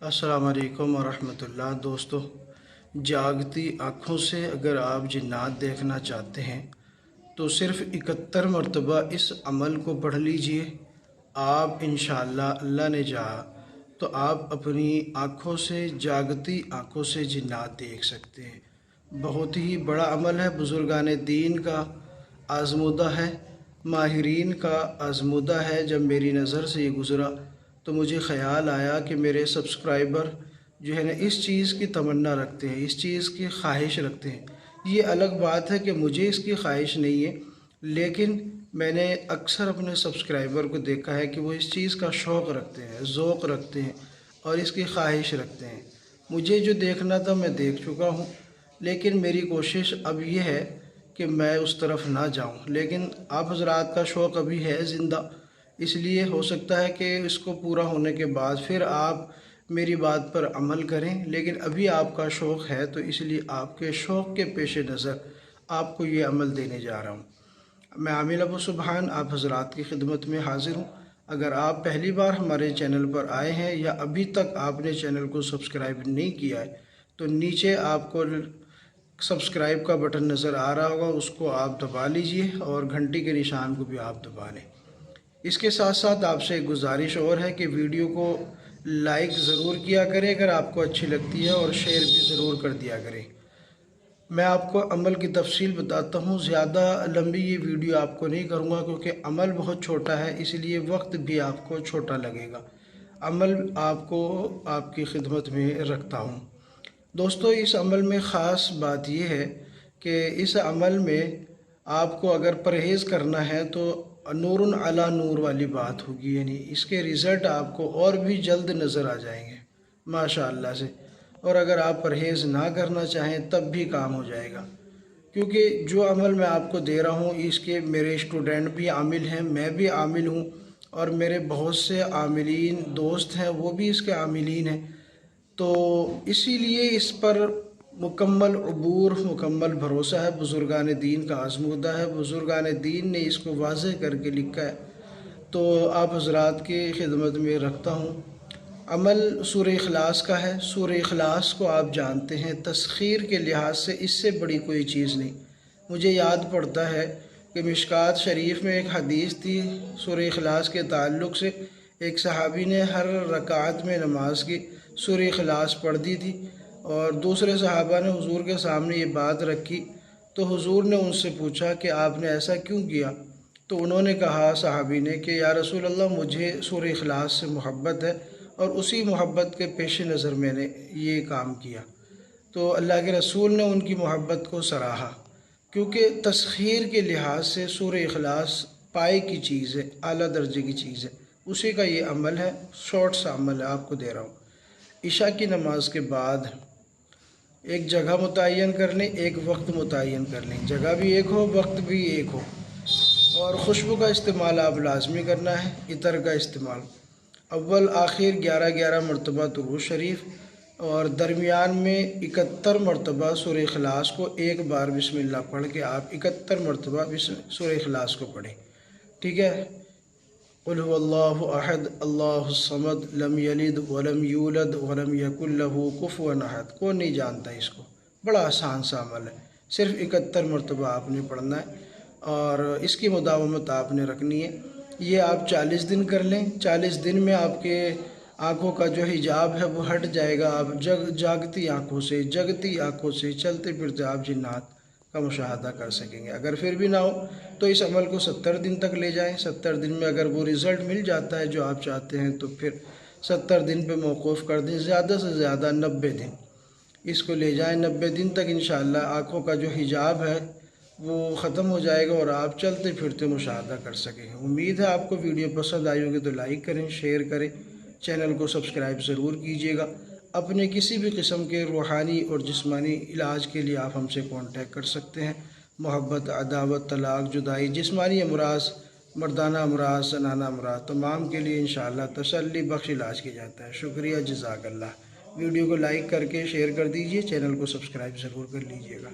अस्सलाम वालेकुम वरहमतुल्लाह। दोस्तों, जागती आँखों से अगर आप जिन्नात देखना चाहते हैं तो सिर्फ़ 71 मरतबा इस अमल को पढ़ लीजिए। आप इंशाअल्लाह अल्लाह ने चाहा तो आप अपनी आँखों से, जागती आँखों से जिन्नात देख सकते हैं। बहुत ही बड़ा अमल है, बुज़ुर्गान दीन का आज़मूदा है, माहिरीन का आज़मूदा है। जब मेरी नज़र से ये गुज़रा तो मुझे ख़याल आया कि मेरे सब्सक्राइबर जो है ना इस चीज़ की तमन्ना रखते हैं, इस चीज़ की ख्वाहिश रखते हैं। ये अलग बात है कि मुझे इसकी ख्वाहिश नहीं है, लेकिन मैंने अक्सर अपने सब्सक्राइबर को देखा है कि वो इस चीज़ का शौक़ रखते हैं, ज़ौक़ रखते हैं और इसकी ख्वाहिश रखते हैं। मुझे जो देखना था मैं देख चुका हूँ, लेकिन मेरी कोशिश अब ये है कि मैं उस तरफ ना जाऊँ। लेकिन आप हज़रात का शौक़ अभी है ज़िंदा, इसलिए हो सकता है कि इसको पूरा होने के बाद फिर आप मेरी बात पर अमल करें। लेकिन अभी आपका शौक़ है तो इसलिए आपके शौक़ के पेश नज़र आपको ये अमल देने जा रहा हूँ। मैं आमिर अबू सुबहान आप हज़रात की खिदमत में हाज़िर हूँ। अगर आप पहली बार हमारे चैनल पर आए हैं या अभी तक आपने चैनल को सब्सक्राइब नहीं किया है तो नीचे आपको सब्सक्राइब का बटन नज़र आ रहा होगा, उसको आप दबा लीजिए और घंटी के निशान को भी आप दबा लें। इसके साथ साथ आपसे एक गुजारिश और है कि वीडियो को लाइक ज़रूर किया करें अगर आपको अच्छी लगती है, और शेयर भी ज़रूर कर दिया करें। मैं आपको अमल की तफसील बताता हूँ। ज़्यादा लंबी ये वीडियो आपको नहीं करूँगा क्योंकि अमल बहुत छोटा है, इसलिए वक्त भी आपको छोटा लगेगा। अमल आपको आपकी खिदमत में रखता हूँ। दोस्तों, इस अमल में ख़ास बात यह है कि इस अमल में आपको अगर परहेज़ करना है तो नूरुन अला नूर वाली बात होगी, यानी इसके रिज़ल्ट आपको और भी जल्द नज़र आ जाएंगे माशाअल्लाह से। और अगर आप परहेज़ ना करना चाहें तब भी काम हो जाएगा, क्योंकि जो अमल मैं आपको दे रहा हूँ इसके मेरे स्टूडेंट भी आमिल हैं, मैं भी आमिल हूँ और मेरे बहुत से आमिलीन दोस्त हैं वो भी इसके आमिलीन हैं। तो इसीलिए इस पर मुकम्मल अबूर, मुकम्मल भरोसा है। बुज़ुर्गान दीन का आज़मूदा है, बुज़ुर्गान दीन ने इसको वाज़ेह करके लिखा है, तो आप हज़रात की खिदमत में रखता हूँ। अमल सूरह इखलास का है। सूरह इखलास को आप जानते हैं, तस्खीर के लिहाज से इससे बड़ी कोई चीज़ नहीं। मुझे याद पड़ता है कि मिशकात शरीफ में एक हदीस थी सूरह इखलास के ताल्लुक़ से। एक सहाबी ने हर रकात में नमाज की सूरह इखलास पढ़ दी थी और दूसरे सहाबा ने हुजूर के सामने ये बात रखी तो हुजूर ने उनसे पूछा कि आपने ऐसा क्यों किया। तो उन्होंने कहा सहाबी ने कि या रसूल अल्लाह, मुझे सूरह इखलास से मोहब्बत है और उसी मोहब्बत के पेश नज़र मैंने ये काम किया। तो अल्लाह के रसूल ने उनकी मोहब्बत को सराहा, क्योंकि तस्खीर के लिहाज से सूरह इखलास पाए की चीज़ है, आला दर्जे की चीज़ है। उसी का ये अमल है, शॉर्ट सा अमल है, आपको दे रहा हूँ। इशा की नमाज के बाद एक जगह मुतय्यन कर लें, एक वक्त मुतय्यन कर लें। जगह भी एक हो, वक्त भी एक हो। और खुशबू का इस्तेमाल आप लाजमी करना है, इतर का इस्तेमाल। अव्वल आखिर 11-11 मरतबा दुरूद शरीफ और दरमियान में 71 मरतबा सूरह इखलास को एक बार बिस्मिल्लाह पढ़ के आप 71 मरतबा सूरह इखलास को पढ़ें। ठीक है। क़ुल हुवल्लाहु अहद अल्लाहुस समद लम यलिद वलम यूलद वलम यकुल लहू कुफुवन अहद। कौन नहीं जानता इसको, बड़ा आसान सा अमल है। सिर्फ़ 71 मरतबा आपने पढ़ना है और इसकी मुदावमत आपने रखनी है। ये आप 40 दिन कर लें। 40 दिन में आपके आँखों का जो हिजाब है वो हट जाएगा। आप जागती आँखों से, जगती आँखों से, चलते फिरते आप जिन्नात का मुशाहदा कर सकेंगे। अगर फिर भी ना हो तो इस अमल को 70 दिन तक ले जाएं। 70 दिन में अगर वो रिज़ल्ट मिल जाता है जो आप चाहते हैं तो फिर 70 दिन पे मौकूफ़ कर दें। ज़्यादा से ज़्यादा 90 दिन इसको ले जाएं। 90 दिन तक इंशाअल्लाह आँखों का जो हिजाब है वो ख़त्म हो जाएगा और आप चलते फिरते मुशाहदा कर सकेंगे। उम्मीद है आपको वीडियो पसंद आई होगी तो लाइक करें, शेयर करें, चैनल को सब्सक्राइब ज़रूर कीजिएगा। अपने किसी भी किस्म के रूहानी और जिस्मानी इलाज के लिए आप हमसे कांटेक्ट कर सकते हैं। मोहब्बत, अदावत, तलाक, जुदाई, जिस्मानी अमराज, मर्दाना अमराज, ज़नाना अमराज, तमाम के लिए इंशाअल्लाह तसल्ली बख्श इलाज किया जाता है। शुक्रिया, जज़ाकल्लाह। वीडियो को लाइक करके शेयर कर दीजिए, चैनल को सब्सक्राइब ज़रूर कर लीजिएगा।